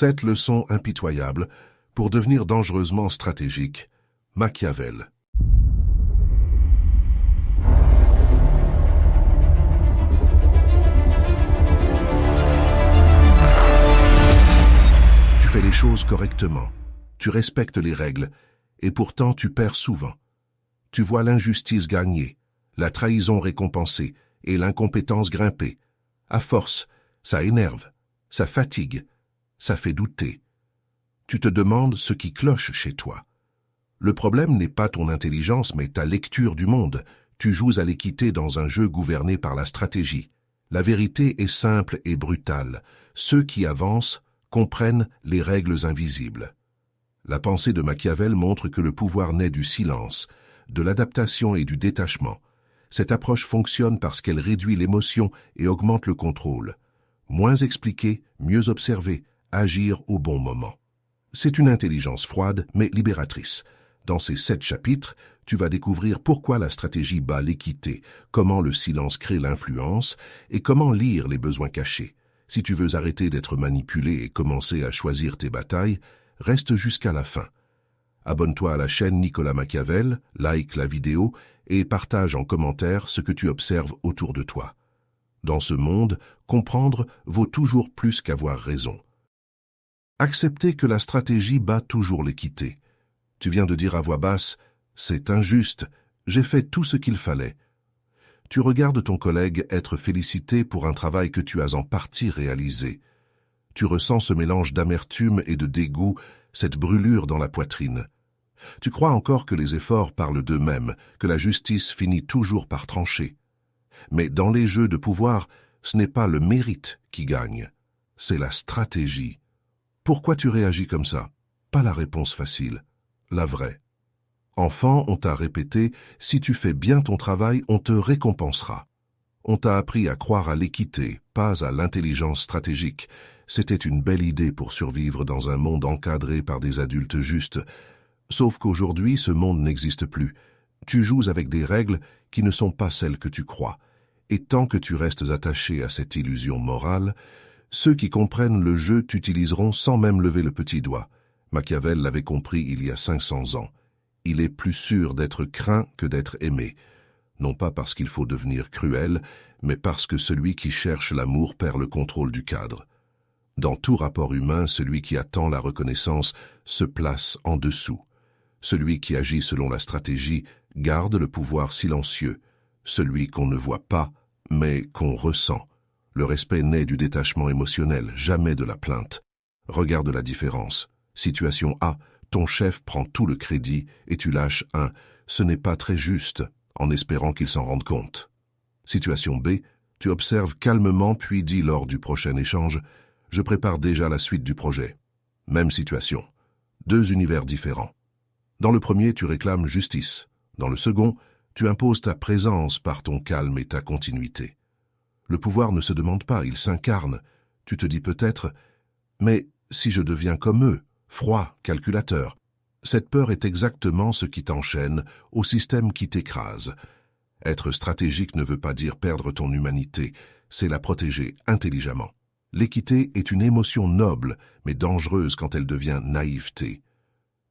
7 leçons impitoyables pour devenir dangereusement stratégique. Machiavel. Tu fais les choses correctement, tu respectes les règles, et pourtant tu perds souvent. Tu vois l'injustice gagner, la trahison récompensée et l'incompétence grimper. À force, ça énerve, ça fatigue, ça fait douter. Tu te demandes ce qui cloche chez toi. Le problème n'est pas ton intelligence, mais ta lecture du monde. Tu joues à l'équité dans un jeu gouverné par la stratégie. La vérité est simple et brutale. Ceux qui avancent comprennent les règles invisibles. La pensée de Machiavel montre que le pouvoir naît du silence, de l'adaptation et du détachement. Cette approche fonctionne parce qu'elle réduit l'émotion et augmente le contrôle. Moins expliquer, mieux observer, agir au bon moment. C'est une intelligence froide mais libératrice. Dans ces 7 chapitres, tu vas découvrir pourquoi la stratégie bat l'équité, comment le silence crée l'influence et comment lire les besoins cachés. Si tu veux arrêter d'être manipulé et commencer à choisir tes batailles, reste jusqu'à la fin. Abonne-toi à la chaîne Nicolas Machiavel, like la vidéo et partage en commentaire ce que tu observes autour de toi. Dans ce monde, comprendre vaut toujours plus qu'avoir raison. Accepter que la stratégie bat toujours l'équité. Tu viens de dire à voix basse « C'est injuste, j'ai fait tout ce qu'il fallait ». Tu regardes ton collègue être félicité pour un travail que tu as en partie réalisé. Tu ressens ce mélange d'amertume et de dégoût, cette brûlure dans la poitrine. Tu crois encore que les efforts parlent d'eux-mêmes, que la justice finit toujours par trancher. Mais dans les jeux de pouvoir, ce n'est pas le mérite qui gagne, c'est la stratégie. Pourquoi tu réagis comme ça? Pas la réponse facile, la vraie. Enfant, on t'a répété, si tu fais bien ton travail, on te récompensera. On t'a appris à croire à l'équité, pas à l'intelligence stratégique. C'était une belle idée pour survivre dans un monde encadré par des adultes justes. Sauf qu'aujourd'hui, ce monde n'existe plus. Tu joues avec des règles qui ne sont pas celles que tu crois. Et tant que tu restes attaché à cette illusion morale, ceux qui comprennent le jeu t'utiliseront sans même lever le petit doigt. Machiavel l'avait compris il y a 500 ans. Il est plus sûr d'être craint que d'être aimé. Non pas parce qu'il faut devenir cruel, mais parce que celui qui cherche l'amour perd le contrôle du cadre. Dans tout rapport humain, celui qui attend la reconnaissance se place en dessous. Celui qui agit selon la stratégie garde le pouvoir silencieux. Celui qu'on ne voit pas, mais qu'on ressent. Le respect naît du détachement émotionnel, jamais de la plainte. Regarde la différence. Situation A, ton chef prend tout le crédit et tu lâches un « ce n'est pas très juste » en espérant qu'il s'en rende compte. Situation B, tu observes calmement puis dis lors du prochain échange « je prépare déjà la suite du projet ». Même situation. 2 univers différents. Dans le premier, tu réclames justice. Dans le second, tu imposes ta présence par ton calme et ta continuité. Le pouvoir ne se demande pas, il s'incarne. Tu te dis peut-être « mais si je deviens comme eux, froid, calculateur ». Cette peur est exactement ce qui t'enchaîne au système qui t'écrase. Être stratégique ne veut pas dire perdre ton humanité, c'est la protéger intelligemment. L'équité est une émotion noble, mais dangereuse quand elle devient naïveté.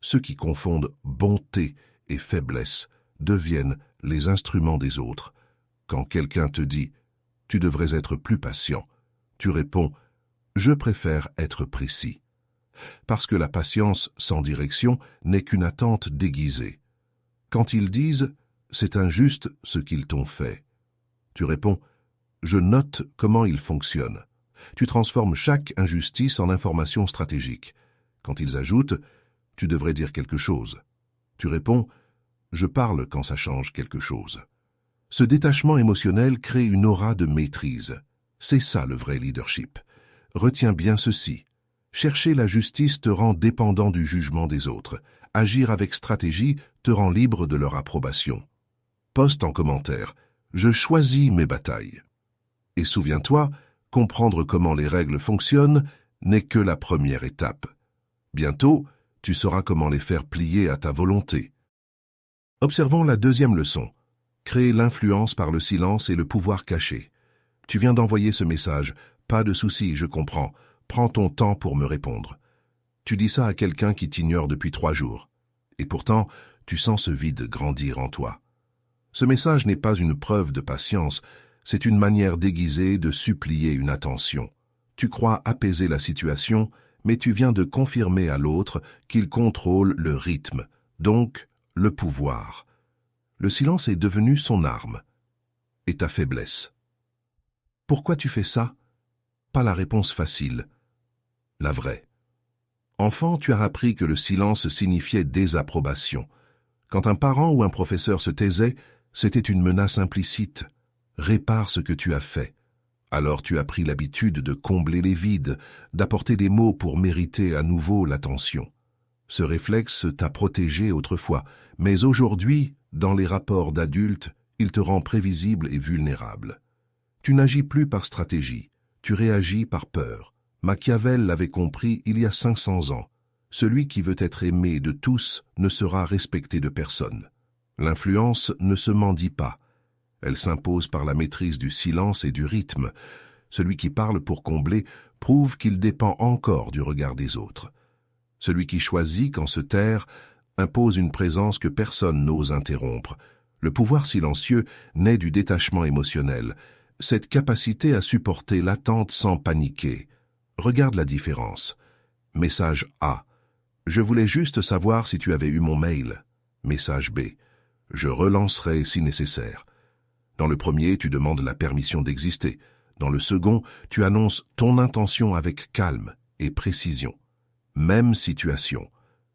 Ceux qui confondent bonté et faiblesse deviennent les instruments des autres. Quand quelqu'un te dit « tu devrais être plus patient », tu réponds « je préfère être précis ». Parce que la patience sans direction n'est qu'une attente déguisée. Quand ils disent « c'est injuste ce qu'ils t'ont fait », tu réponds « je note comment ils fonctionnent ». Tu transformes chaque injustice en information stratégique. Quand ils ajoutent « tu devrais dire quelque chose », tu réponds « je parle quand ça change quelque chose ». Ce détachement émotionnel crée une aura de maîtrise. C'est ça le vrai leadership. Retiens bien ceci. Chercher la justice te rend dépendant du jugement des autres. Agir avec stratégie te rend libre de leur approbation. Poste en commentaire « Je choisis mes batailles ». Et souviens-toi, comprendre comment les règles fonctionnent n'est que la première étape. Bientôt, tu sauras comment les faire plier à ta volonté. Observons la deuxième leçon. Créer l'influence par le silence et le pouvoir caché. Tu viens d'envoyer ce message. Pas de souci, je comprends. Prends ton temps pour me répondre. Tu dis ça à quelqu'un qui t'ignore depuis 3 jours. Et pourtant, tu sens ce vide grandir en toi. Ce message n'est pas une preuve de patience, c'est une manière déguisée de supplier une attention. Tu crois apaiser la situation, mais tu viens de confirmer à l'autre qu'il contrôle le rythme, donc le pouvoir. Le silence est devenu son arme et ta faiblesse. Pourquoi tu fais ça? Pas la réponse facile, la vraie. Enfant, tu as appris que le silence signifiait désapprobation. Quand un parent ou un professeur se taisait, c'était une menace implicite. Répare ce que tu as fait. Alors tu as pris l'habitude de combler les vides, d'apporter des mots pour mériter à nouveau l'attention. Ce réflexe t'a protégé autrefois, mais aujourd'hui, dans les rapports d'adultes, il te rend prévisible et vulnérable. Tu n'agis plus par stratégie, tu réagis par peur. Machiavel l'avait compris il y a 500 ans. Celui qui veut être aimé de tous ne sera respecté de personne. L'influence ne se mendie pas. Elle s'impose par la maîtrise du silence et du rythme. Celui qui parle pour combler prouve qu'il dépend encore du regard des autres. Celui qui choisit quand se taire impose une présence que personne n'ose interrompre. Le pouvoir silencieux naît du détachement émotionnel, cette capacité à supporter l'attente sans paniquer. Regarde la différence. Message A. Je voulais juste savoir si tu avais eu mon mail. Message B. Je relancerai si nécessaire. Dans le premier, tu demandes la permission d'exister. Dans le second, tu annonces ton intention avec calme et précision. Même situation,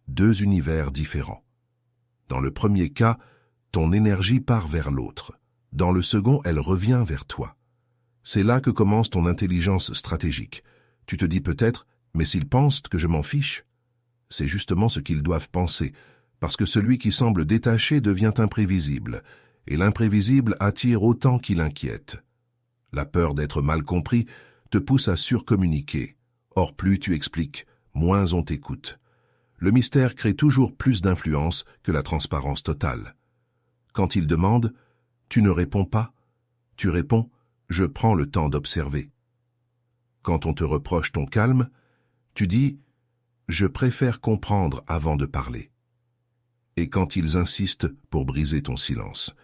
2 univers différents. Dans le premier cas, ton énergie part vers l'autre. Dans le second, elle revient vers toi. C'est là que commence ton intelligence stratégique. Tu te dis peut-être, mais s'ils pensent que je m'en fiche? C'est justement ce qu'ils doivent penser, parce que celui qui semble détaché devient imprévisible, et l'imprévisible attire autant qu'il inquiète. La peur d'être mal compris te pousse à surcommuniquer. Or, plus tu expliques, moins on t'écoute. Le mystère crée toujours plus d'influence que la transparence totale. Quand il demande, tu ne réponds pas. Tu réponds, je prends le temps d'observer. Quand on te reproche ton calme, tu dis, je préfère comprendre avant de parler. Et quand ils insistent pour briser ton silence,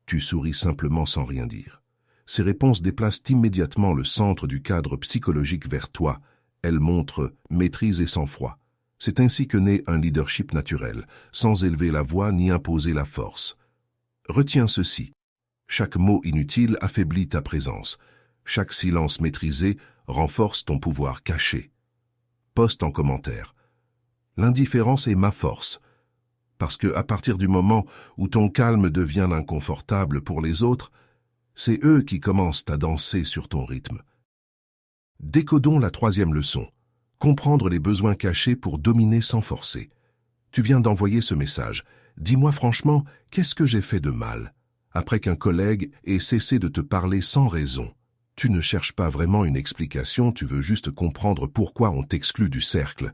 tu souris simplement sans rien dire. Ces réponses déplacent immédiatement le centre du cadre psychologique vers toi. Elles montrent maîtrise et sang-froid. C'est ainsi que naît un leadership naturel, sans élever la voix ni imposer la force. Retiens ceci. Chaque mot inutile affaiblit ta présence. Chaque silence maîtrisé renforce ton pouvoir caché. Poste en commentaire. L'indifférence est ma force. Parce que à partir du moment où ton calme devient inconfortable pour les autres, c'est eux qui commencent à danser sur ton rythme. Décodons la 3e leçon. Comprendre les besoins cachés pour dominer sans forcer. Tu viens d'envoyer ce message. Dis-moi franchement, qu'est-ce que j'ai fait de mal? Après qu'un collègue ait cessé de te parler sans raison. Tu ne cherches pas vraiment une explication, tu veux juste comprendre pourquoi on t'exclut du cercle.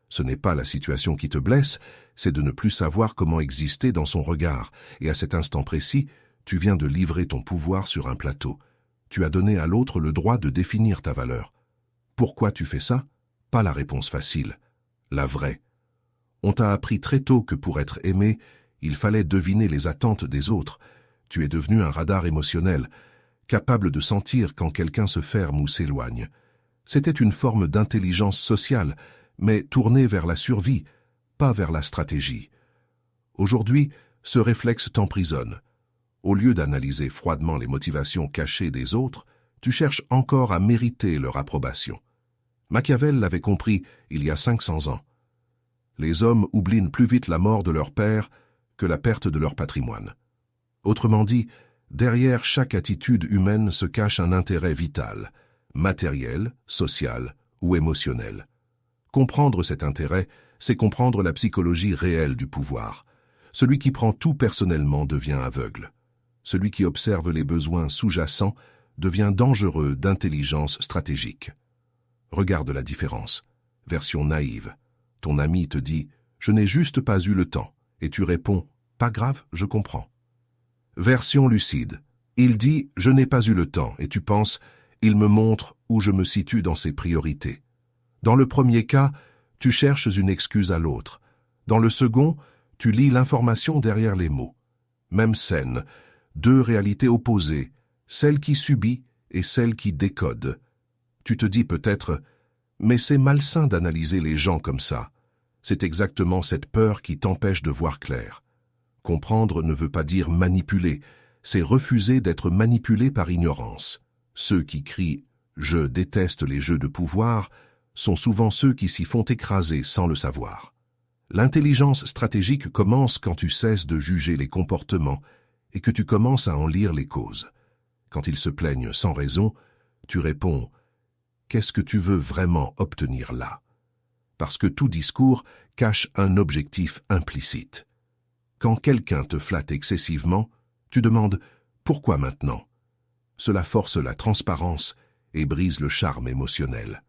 Ce n'est pas la situation qui te blesse, c'est de ne plus savoir comment exister dans son regard. Et à cet instant précis, tu viens de livrer ton pouvoir sur un plateau. Tu as donné à l'autre le droit de définir ta valeur. Pourquoi tu fais ça? Pas la réponse facile, la vraie. On t'a appris très tôt que pour être aimé, il fallait deviner les attentes des autres. Tu es devenu un radar émotionnel, capable de sentir quand quelqu'un se ferme ou s'éloigne. C'était une forme d'intelligence sociale, mais tournée vers la survie, pas vers la stratégie. Aujourd'hui, ce réflexe t'emprisonne. Au lieu d'analyser froidement les motivations cachées des autres, tu cherches encore à mériter leur approbation. Machiavel l'avait compris il y a 500 ans. Les hommes oublient plus vite la mort de leur père que la perte de leur patrimoine. Autrement dit, derrière chaque attitude humaine se cache un intérêt vital, matériel, social ou émotionnel. Comprendre cet intérêt, c'est comprendre la psychologie réelle du pouvoir. Celui qui prend tout personnellement devient aveugle. Celui qui observe les besoins sous-jacents devient dangereux d'intelligence stratégique. Regarde la différence. Version naïve. Ton ami te dit « Je n'ai juste pas eu le temps » et tu réponds « Pas grave, je comprends ». Version lucide. Il dit « Je n'ai pas eu le temps » et tu penses « Il me montre où je me situe dans ses priorités ». Dans le premier cas, tu cherches une excuse à l'autre. Dans le second, tu lis l'information derrière les mots. Même scène, deux réalités opposées, celle qui subit et celle qui décode. Tu te dis peut-être « Mais c'est malsain d'analyser les gens comme ça ». C'est exactement cette peur qui t'empêche de voir clair. Comprendre ne veut pas dire manipuler, c'est refuser d'être manipulé par ignorance. Ceux qui crient « Je déteste les jeux de pouvoir » sont souvent ceux qui s'y font écraser sans le savoir. L'intelligence stratégique commence quand tu cesses de juger les comportements et que tu commences à en lire les causes. Quand ils se plaignent sans raison, tu réponds « Qu'est-ce que tu veux vraiment obtenir là ?» Parce que tout discours cache un objectif implicite. Quand quelqu'un te flatte excessivement, tu demandes « Pourquoi maintenant ?» Cela force la transparence et brise le charme émotionnel.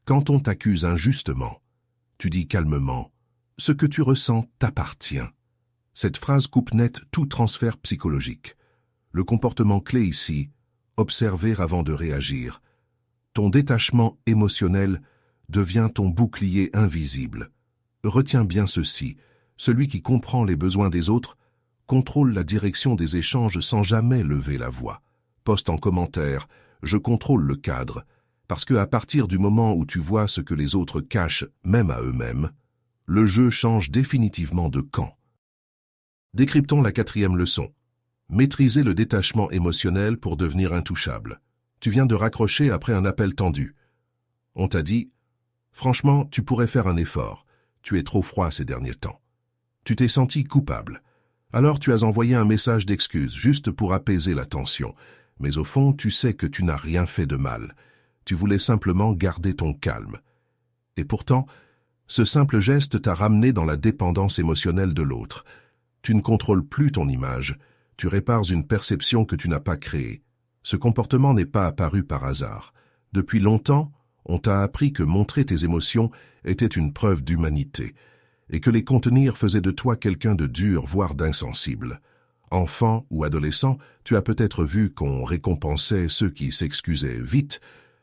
Quand on t'accuse injustement, tu dis calmement « Ce que tu ressens t'appartient ». Cette phrase coupe net tout transfert psychologique. Le comportement clé ici, observer avant de réagir. Ton détachement émotionnel devient ton bouclier invisible. Retiens bien ceci, celui qui comprend les besoins des autres contrôle la direction des échanges sans jamais lever la voix. Poste en commentaire, je contrôle le cadre, parce que à partir du moment où tu vois ce que les autres cachent, même à eux-mêmes, le jeu change définitivement de camp. Décryptons la 4e leçon. Maîtriser le détachement émotionnel pour devenir intouchable. Tu viens de raccrocher après un appel tendu. On t'a dit « Franchement, tu pourrais faire un effort. Tu es trop froid ces derniers temps. » Tu t'es senti coupable. Alors tu as envoyé un message d'excuse juste pour apaiser la tension. Mais au fond, tu sais que tu n'as rien fait de mal. Tu voulais simplement garder ton calme. Et pourtant, ce simple geste t'a ramené dans la dépendance émotionnelle de l'autre. Tu ne contrôles plus ton image. Tu répares une perception que tu n'as pas créée. Ce comportement n'est pas apparu par hasard. Depuis longtemps, on t'a appris que montrer tes émotions était une preuve d'humanité, et que les contenir faisait de toi quelqu'un de dur, voire d'insensible. Enfant ou adolescent, tu as peut-être vu qu'on récompensait ceux qui s'excusaient vite,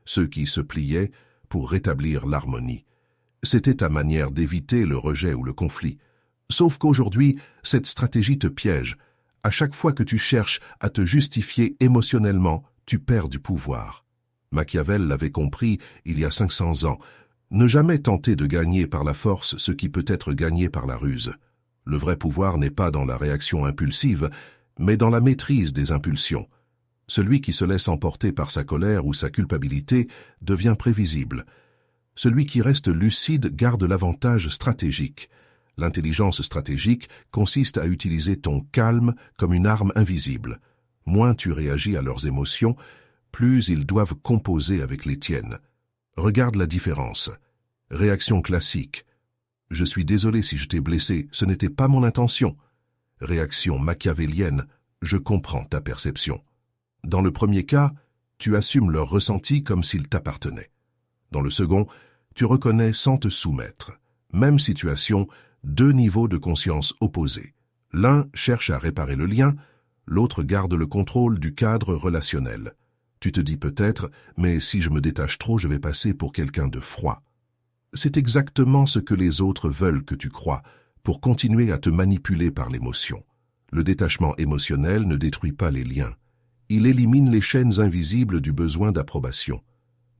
ceux qui se pliaient pour rétablir l'harmonie. C'était ta manière d'éviter le rejet ou le conflit. Sauf qu'aujourd'hui, cette stratégie te piège. À chaque fois que tu cherches à te justifier émotionnellement, tu perds du pouvoir. Machiavel l'avait compris il y a 500 ans. Ne jamais tenter de gagner par la force ce qui peut être gagné par la ruse. Le vrai pouvoir n'est pas dans la réaction impulsive, mais dans la maîtrise des impulsions. Celui qui se laisse emporter par sa colère ou sa culpabilité devient prévisible. Celui qui reste lucide garde l'avantage stratégique. L'intelligence stratégique consiste à utiliser ton calme comme une arme invisible. Moins tu réagis à leurs émotions, plus ils doivent composer avec les tiennes. Regarde la différence. Réaction classique. Je suis désolé si je t'ai blessé, ce n'était pas mon intention. Réaction machiavélienne. Je comprends ta perception. Dans le premier cas, tu assumes leur ressenti comme s'il t'appartenait. Dans le second, tu reconnais sans te soumettre. Même situation, deux niveaux de conscience opposés. L'un cherche à réparer le lien, l'autre garde le contrôle du cadre relationnel. Tu te dis peut-être, mais si je me détache trop, je vais passer pour quelqu'un de froid. C'est exactement ce que les autres veulent que tu crois, pour continuer à te manipuler par l'émotion. Le détachement émotionnel ne détruit pas les liens. Il élimine les chaînes invisibles du besoin d'approbation.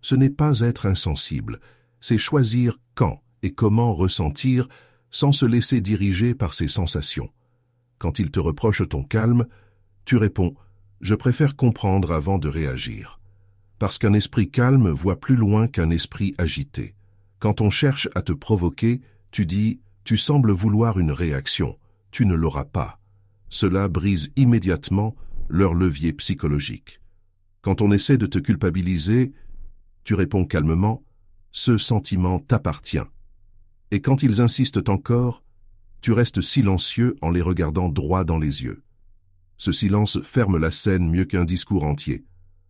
Ce n'est pas être insensible, c'est choisir quand et comment ressentir sans se laisser diriger par ses sensations. Quand il te reproche ton calme, tu réponds « Je préfère comprendre avant de réagir ». Parce qu'un esprit calme voit plus loin qu'un esprit agité. Quand on cherche à te provoquer, tu dis « Tu sembles vouloir une réaction, tu ne l'auras pas ». Cela brise immédiatement leur levier psychologique. Quand on essaie de te culpabiliser, tu réponds calmement « Ce sentiment t'appartient ». Et quand ils insistent encore, tu restes silencieux en les regardant droit dans les yeux. Ce silence ferme la scène mieux qu'un discours entier.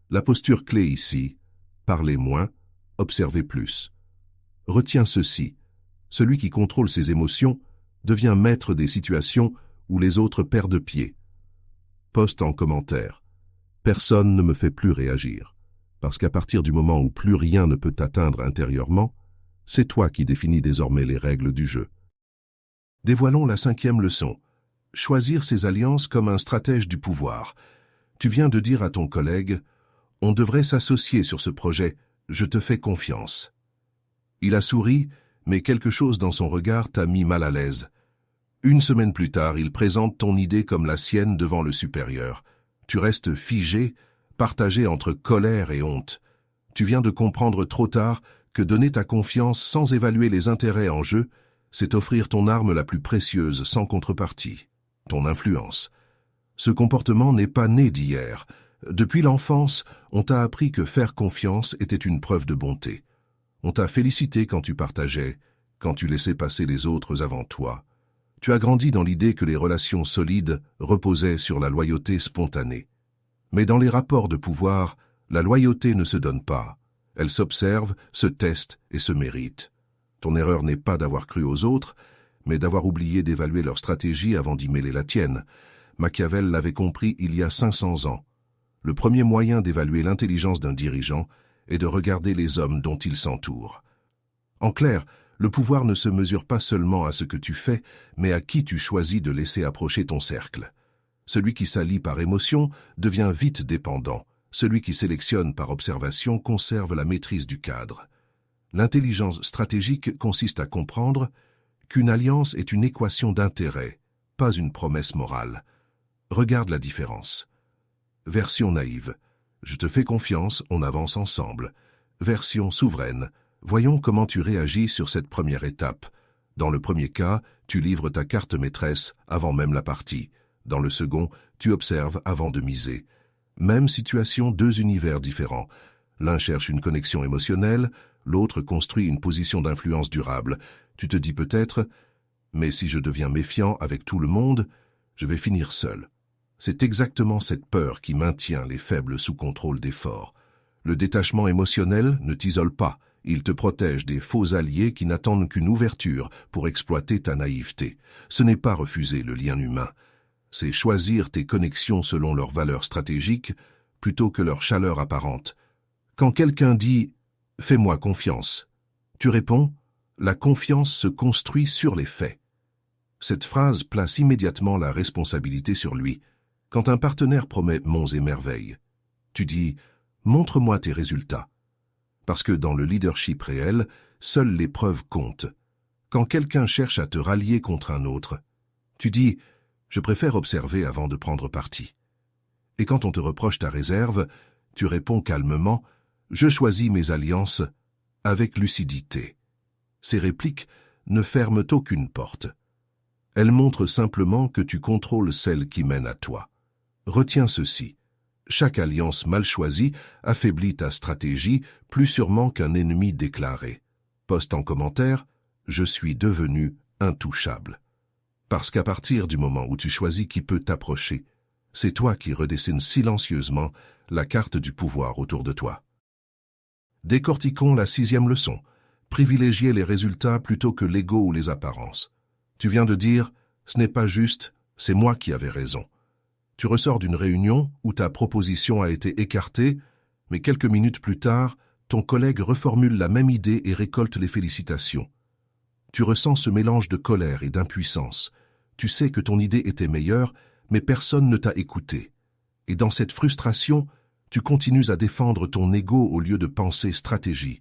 La posture clé ici, parlez moins, observez plus. Retiens ceci, celui qui contrôle ses émotions devient maître des situations où les autres perdent pied. Poste en commentaire. Personne ne me fait plus réagir, parce qu'à partir du moment où plus rien ne peut t'atteindre intérieurement, C'est toi qui définis désormais les règles du jeu. Dévoilons la 5e leçon. Choisir ses alliances comme un stratège du pouvoir. Tu viens de dire à ton collègue « On devrait s'associer sur ce projet, je te fais confiance ». Il a souri, mais quelque chose dans son regard t'a mis mal à l'aise. Une semaine plus tard, il présente ton idée comme la sienne devant le supérieur. Tu restes figé, partagé entre colère et honte. Tu viens de comprendre trop tard que donner ta confiance sans évaluer les intérêts en jeu, c'est offrir ton arme la plus précieuse sans contrepartie, ton influence. Ce comportement n'est pas né d'hier. Depuis l'enfance, on t'a appris que faire confiance était une preuve de bonté. On t'a félicité quand tu partageais, quand tu laissais passer les autres avant toi. Tu as grandi dans l'idée que les relations solides reposaient sur la loyauté spontanée. Mais dans les rapports de pouvoir, la loyauté ne se donne pas. Elle s'observe, se teste et se mérite. Ton erreur n'est pas d'avoir cru aux autres, mais d'avoir oublié d'évaluer leur stratégie avant d'y mêler la tienne. Machiavel l'avait compris il y a 500 ans. Le premier moyen d'évaluer l'intelligence d'un dirigeant est de regarder les hommes dont il s'entoure. En clair, le pouvoir ne se mesure pas seulement à ce que tu fais, mais à qui tu choisis de laisser approcher ton cercle. Celui qui s'allie par émotion devient vite dépendant. Celui qui sélectionne par observation conserve la maîtrise du cadre. L'intelligence stratégique consiste à comprendre qu'une alliance est une équation d'intérêt, pas une promesse morale. Regarde la différence. Version naïve. Je te fais confiance, on avance ensemble. Version souveraine. Voyons comment tu réagis sur cette première étape. Dans le premier cas, tu livres ta carte maîtresse avant même la partie. Dans le second, tu observes avant de miser. Même situation, deux univers différents. L'un cherche une connexion émotionnelle, l'autre construit une position d'influence durable. Tu te dis peut-être, mais si je deviens méfiant avec tout le monde, je vais finir seul. C'est exactement cette peur qui maintient les faibles sous contrôle des forts. Le détachement émotionnel ne t'isole pas. Il te protège des faux alliés qui n'attendent qu'une ouverture pour exploiter ta naïveté. Ce n'est pas refuser le lien humain. C'est choisir tes connexions selon leurs valeurs stratégiques plutôt que leur chaleur apparente. Quand quelqu'un dit « Fais-moi confiance », tu réponds « La confiance se construit sur les faits ». Cette phrase place immédiatement la responsabilité sur lui. Quand un partenaire promet monts et merveilles, tu dis « Montre-moi tes résultats ». Parce que dans le leadership réel, seules les preuves comptent. Quand quelqu'un cherche à te rallier contre un autre, tu dis « Je préfère observer avant de prendre parti ». Et quand on te reproche ta réserve, tu réponds calmement « Je choisis mes alliances avec lucidité ». Ces répliques ne ferment aucune porte. Elles montrent simplement que tu contrôles celle qui mène à toi. Retiens ceci. Chaque alliance mal choisie affaiblit ta stratégie plus sûrement qu'un ennemi déclaré. Poste en commentaire « Je suis devenu intouchable ». Parce qu'à partir du moment où tu choisis qui peut t'approcher, c'est toi qui redessines silencieusement la carte du pouvoir autour de toi. Décortiquons la 6e leçon. Privilégier les résultats plutôt que l'ego ou les apparences. Tu viens de dire « Ce n'est pas juste, c'est moi qui avais raison ». Tu ressors d'une réunion où ta proposition a été écartée, mais quelques minutes plus tard, ton collègue reformule la même idée et récolte les félicitations. Tu ressens ce mélange de colère et d'impuissance. Tu sais que ton idée était meilleure, mais personne ne t'a écouté. Et dans cette frustration, tu continues à défendre ton ego au lieu de penser stratégie.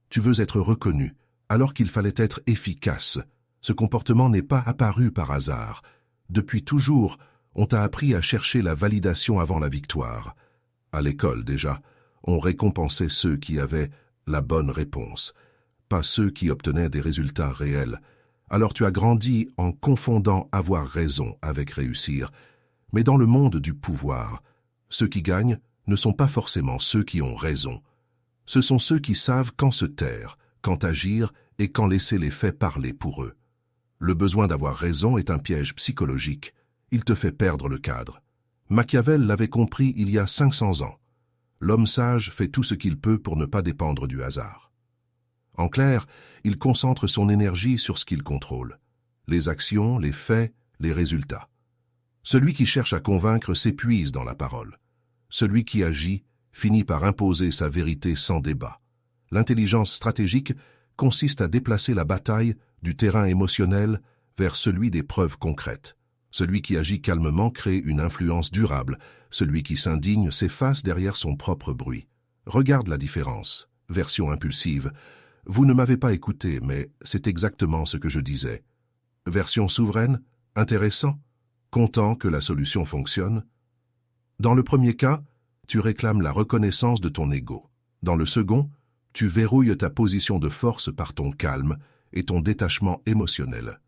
Tu veux être reconnu, alors qu'il fallait être efficace. Ce comportement n'est pas apparu par hasard. Depuis toujours, on t'a appris à chercher la validation avant la victoire. À l'école déjà, on récompensait ceux qui avaient la bonne réponse, pas ceux qui obtenaient des résultats réels. Alors tu as grandi en confondant avoir raison avec réussir. Mais dans le monde du pouvoir, ceux qui gagnent ne sont pas forcément ceux qui ont raison. Ce sont ceux qui savent quand se taire, quand agir et quand laisser les faits parler pour eux. Le besoin d'avoir raison est un piège psychologique. Il te fait perdre le cadre. Machiavel l'avait compris il y a 500 ans. L'homme sage fait tout ce qu'il peut pour ne pas dépendre du hasard. En clair, il concentre son énergie sur ce qu'il contrôle. Les actions, les faits, les résultats. Celui qui cherche à convaincre s'épuise dans la parole. Celui qui agit finit par imposer sa vérité sans débat. L'intelligence stratégique consiste à déplacer la bataille du terrain émotionnel vers celui des preuves concrètes. Celui qui agit calmement crée une influence durable. Celui qui s'indigne s'efface derrière son propre bruit. Regarde la différence. Version impulsive. Vous ne m'avez pas écouté, mais c'est exactement ce que je disais. Version souveraine. Intéressant. Content que la solution fonctionne. Dans le premier cas, tu réclames la reconnaissance de ton ego. Dans le second, tu verrouilles ta position de force par ton calme et ton détachement émotionnel.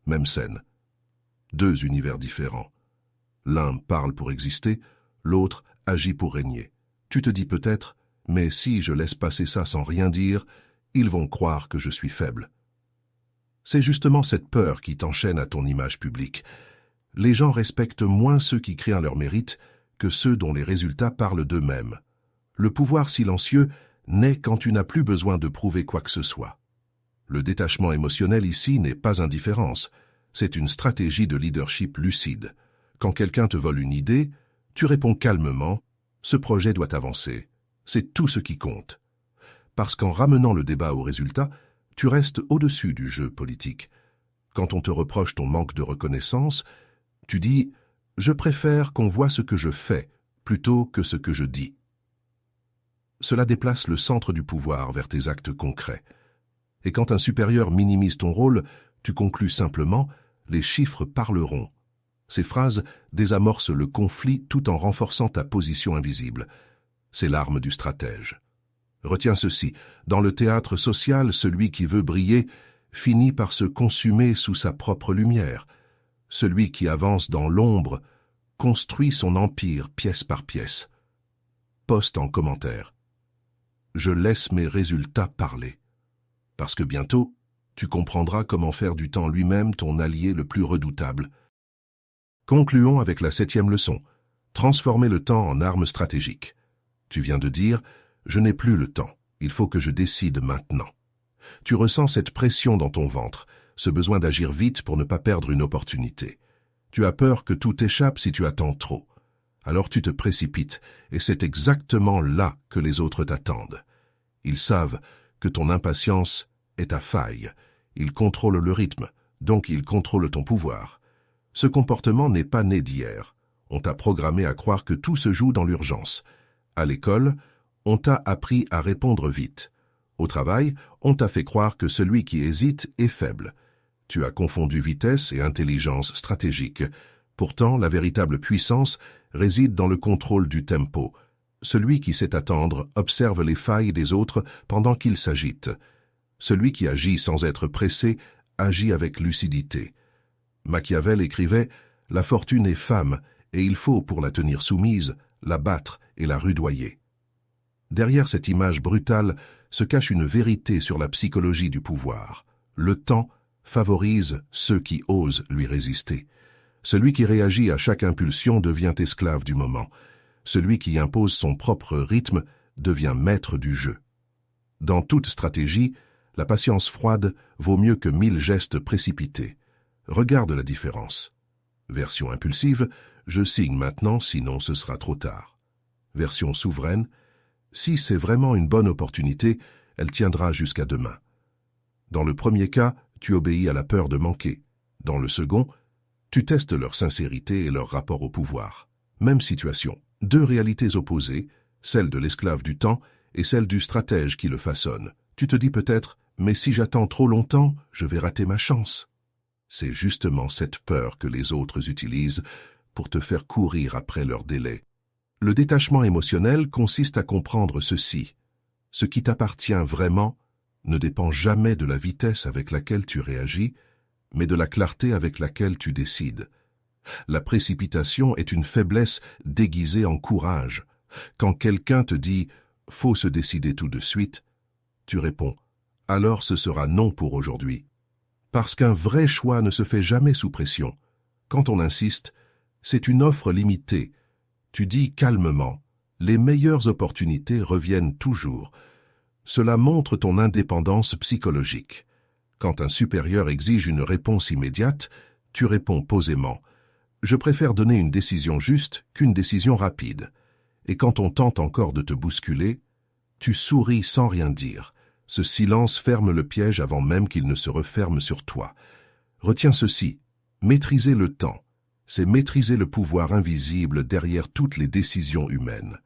Même scène. Deux univers différents. L'un parle pour exister, l'autre agit pour régner. Tu te dis peut-être, mais si je laisse passer ça sans rien dire, ils vont croire que je suis faible. C'est justement cette peur qui t'enchaîne à ton image publique. Les gens respectent moins ceux qui crient à leur mérite que ceux dont les résultats parlent d'eux-mêmes. Le pouvoir silencieux naît quand tu n'as plus besoin de prouver quoi que ce soit. Le détachement émotionnel ici n'est pas indifférence, c'est une stratégie de leadership lucide. Quand quelqu'un te vole une idée, tu réponds calmement « ce projet doit avancer ». C'est tout ce qui compte. Parce qu'en ramenant le débat au résultat, tu restes au-dessus du jeu politique. Quand on te reproche ton manque de reconnaissance, tu dis « je préfère qu'on voit ce que je fais plutôt que ce que je dis ». Cela déplace le centre du pouvoir vers tes actes concrets. Et quand un supérieur minimise ton rôle, tu conclus simplement « les chiffres parleront ». Ces phrases désamorcent le conflit tout en renforçant ta position invisible. C'est l'arme du stratège. Retiens ceci, dans le théâtre social, celui qui veut briller finit par se consumer sous sa propre lumière. Celui qui avance dans l'ombre construit son empire pièce par pièce. Poste en commentaire. Je laisse mes résultats parler. Parce que bientôt, tu comprendras comment faire du temps lui-même ton allié le plus redoutable. Concluons avec la 7e leçon. Transformer le temps en arme stratégique. Tu viens de dire « je n'ai plus le temps, il faut que je décide maintenant ». Tu ressens cette pression dans ton ventre, ce besoin d'agir vite pour ne pas perdre une opportunité. Tu as peur que tout échappe si tu attends trop. Alors tu te précipites, et c'est exactement là que les autres t'attendent. Ils savent que ton impatience est ta faille. Ils contrôlent le rythme, donc ils contrôlent ton pouvoir. Ce comportement n'est pas né d'hier. On t'a programmé à croire que tout se joue dans l'urgence. À l'école, on t'a appris à répondre vite. Au travail, on t'a fait croire que celui qui hésite est faible. Tu as confondu vitesse et intelligence stratégique. Pourtant, la véritable puissance réside dans le contrôle du tempo. Celui qui sait attendre observe les failles des autres pendant qu'ils s'agitent. Celui qui agit sans être pressé agit avec lucidité. Machiavel écrivait « La fortune est femme, et il faut, pour la tenir soumise, la battre et la rudoyer ». Derrière cette image brutale se cache une vérité sur la psychologie du pouvoir. Le temps favorise ceux qui osent lui résister. Celui qui réagit à chaque impulsion devient esclave du moment. Celui qui impose son propre rythme devient maître du jeu. Dans toute stratégie, la patience froide vaut mieux que 1000 gestes précipités. Regarde la différence. Version impulsive, je signe maintenant, sinon ce sera trop tard. Version souveraine, si c'est vraiment une bonne opportunité, elle tiendra jusqu'à demain. Dans le premier cas, tu obéis à la peur de manquer. Dans le second, tu testes leur sincérité et leur rapport au pouvoir. Même situation, deux réalités opposées, celle de l'esclave du temps et celle du stratège qui le façonne. Tu te dis peut-être, mais si j'attends trop longtemps, je vais rater ma chance. C'est justement cette peur que les autres utilisent pour te faire courir après leur délai. Le détachement émotionnel consiste à comprendre ceci. Ce qui t'appartient vraiment ne dépend jamais de la vitesse avec laquelle tu réagis, mais de la clarté avec laquelle tu décides. La précipitation est une faiblesse déguisée en courage. Quand quelqu'un te dit « faut se décider tout de suite », tu réponds « alors ce sera non pour aujourd'hui ». Parce qu'un vrai choix ne se fait jamais sous pression. Quand on insiste, c'est une offre limitée. Tu dis calmement, les meilleures opportunités reviennent toujours. Cela montre ton indépendance psychologique. Quand un supérieur exige une réponse immédiate, tu réponds posément. Je préfère donner une décision juste qu'une décision rapide. Et quand on tente encore de te bousculer, tu souris sans rien dire. Ce silence ferme le piège avant même qu'il ne se referme sur toi. Retiens ceci, maîtriser le temps, c'est maîtriser le pouvoir invisible derrière toutes les décisions humaines.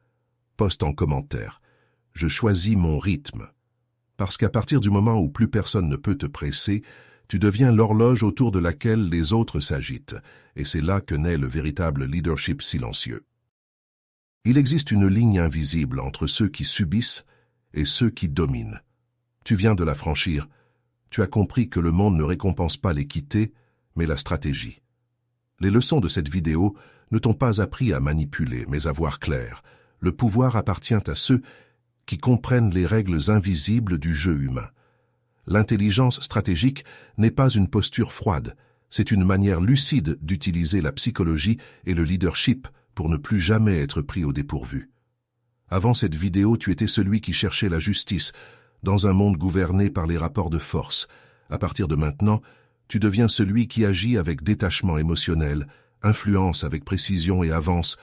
Poste en commentaire. Je choisis mon rythme. Parce qu'à partir du moment où plus personne ne peut te presser, tu deviens l'horloge autour de laquelle les autres s'agitent, et c'est là que naît le véritable leadership silencieux. Il existe une ligne invisible entre ceux qui subissent et ceux qui dominent. Tu viens de la franchir. Tu as compris que le monde ne récompense pas l'équité, mais la stratégie. Les leçons de cette vidéo ne t'ont pas appris à manipuler, mais à voir clair. Le pouvoir appartient à ceux qui comprennent les règles invisibles du jeu humain. L'intelligence stratégique n'est pas une posture froide, c'est une manière lucide d'utiliser la psychologie et le leadership pour ne plus jamais être pris au dépourvu. Avant cette vidéo, tu étais celui qui cherchait la justice, dans un monde gouverné par les rapports de force. À partir de maintenant, tu deviens celui qui agit avec détachement émotionnel, influence avec précision et avance,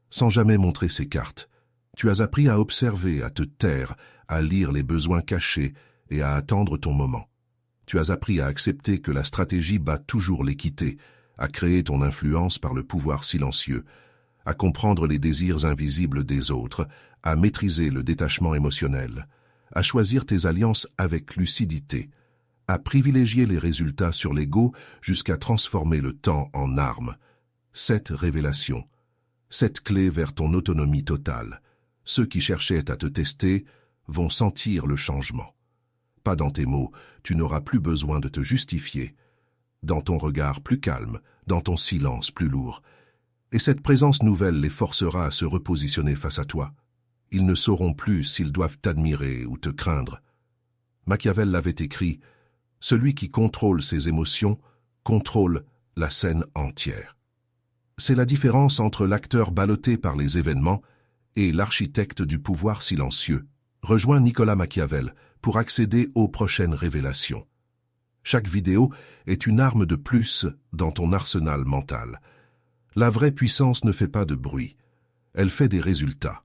sans jamais montrer ses cartes. Tu as appris à observer, à te taire, à lire les besoins cachés et à attendre ton moment. Tu as appris à accepter que la stratégie bat toujours l'équité, à créer ton influence par le pouvoir silencieux, à comprendre les désirs invisibles des autres, à maîtriser le détachement émotionnel, à choisir tes alliances avec lucidité, à privilégier les résultats sur l'ego jusqu'à transformer le temps en arme. 7 révélations, 7 clés vers ton autonomie totale. Ceux qui cherchaient à te tester vont sentir le changement. Pas dans tes mots, tu n'auras plus besoin de te justifier. Dans ton regard plus calme, dans ton silence plus lourd. Et cette présence nouvelle les forcera à se repositionner face à toi. Ils ne sauront plus s'ils doivent t'admirer ou te craindre. Machiavel l'avait écrit, « Celui qui contrôle ses émotions contrôle la scène entière ». C'est la différence entre l'acteur ballotté par les événements et l'architecte du pouvoir silencieux. Rejoins Nicolas Machiavel pour accéder aux prochaines révélations. Chaque vidéo est une arme de plus dans ton arsenal mental. La vraie puissance ne fait pas de bruit, elle fait des résultats.